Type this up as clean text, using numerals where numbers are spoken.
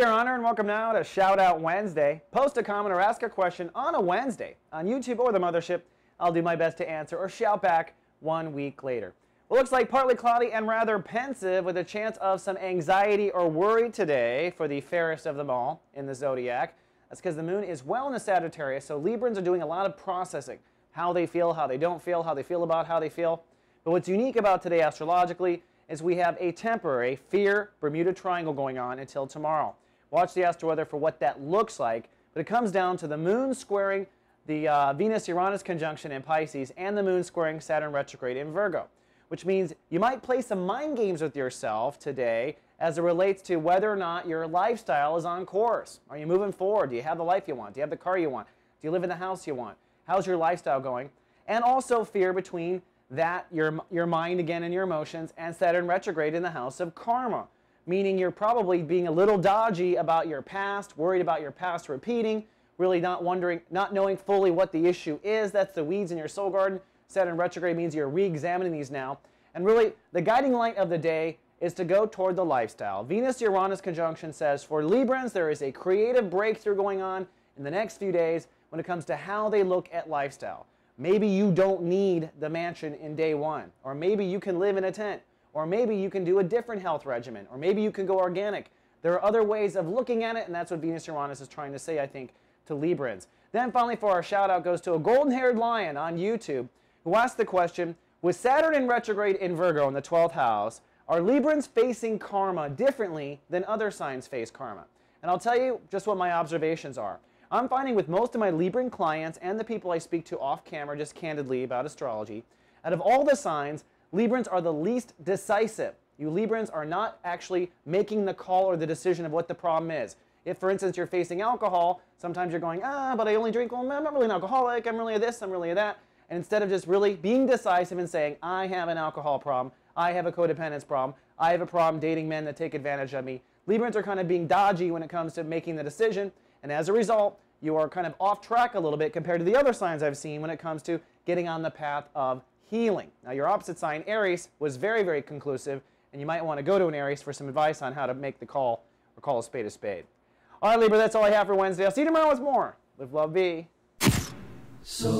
Your Honor, and welcome now to Shout Out Wednesday. Post a comment or ask a question on a Wednesday on YouTube or the Mothership. I'll do my best to answer or shout back 1 week later. Well, looks like partly cloudy and rather pensive with a chance of some anxiety or worry today for the fairest of them all in the zodiac. That's because the moon is well in the Sagittarius, so Librans are doing a lot of processing. How they feel, how they don't feel, how they feel about how they feel. But what's unique about today astrologically is we have a temporary fear Bermuda Triangle going on until tomorrow. Watch the astro weather for what that looks like, but it comes down to the moon squaring the Venus-Uranus conjunction in Pisces and the moon squaring Saturn retrograde in Virgo, which means you might play some mind games with yourself today as it relates to whether or not your lifestyle is on course. Are you moving forward? Do you have the life you want? Do you have the car you want? Do you live in the house you want? How's your lifestyle going? And also fear between that, your mind again and your emotions, and Saturn retrograde in the house of karma, meaning you're probably being a little dodgy about your past, worried about your past repeating, really not knowing fully what the issue is. That's the weeds in your soul garden. Saturn retrograde means you're re-examining these now. And really, the guiding light of the day is to go toward the lifestyle. Venus-Uranus conjunction says for Librans, there is a creative breakthrough going on in the next few days when it comes to how they look at lifestyle. Maybe you don't need the mansion in day one, or maybe you can live in a tent, or maybe you can do a different health regimen, or maybe you can go organic. There are other ways of looking at it, and that's what Venus-Uranus is trying to say, I think, to Librans. Then finally, for our shout out goes to a golden-haired lion on YouTube who asked the question, with Saturn in retrograde in Virgo in the 12th house, are Librans facing karma differently than other signs face karma? And I'll tell you just what my observations are. I'm finding with most of my Libran clients and the people I speak to off camera just candidly about astrology, out of all the signs, Librans are the least decisive. You Librans are not actually making the call or the decision of what the problem is. If, for instance, you're facing alcohol, sometimes you're going, but I only drink, well, I'm not really an alcoholic, I'm really a this, I'm really a that. And instead of just really being decisive and saying, I have an alcohol problem, I have a codependence problem, I have a problem dating men that take advantage of me, Librans are kind of being dodgy when it comes to making the decision. And as a result, you are kind of off track a little bit compared to the other signs I've seen when it comes to getting on the path of healing. Now, your opposite sign, Aries, was very, very conclusive, and you might want to go to an Aries for some advice on how to make the call or call a spade a spade. All right, Libra, that's all I have for Wednesday. I'll see you tomorrow with more. Live, love, be. So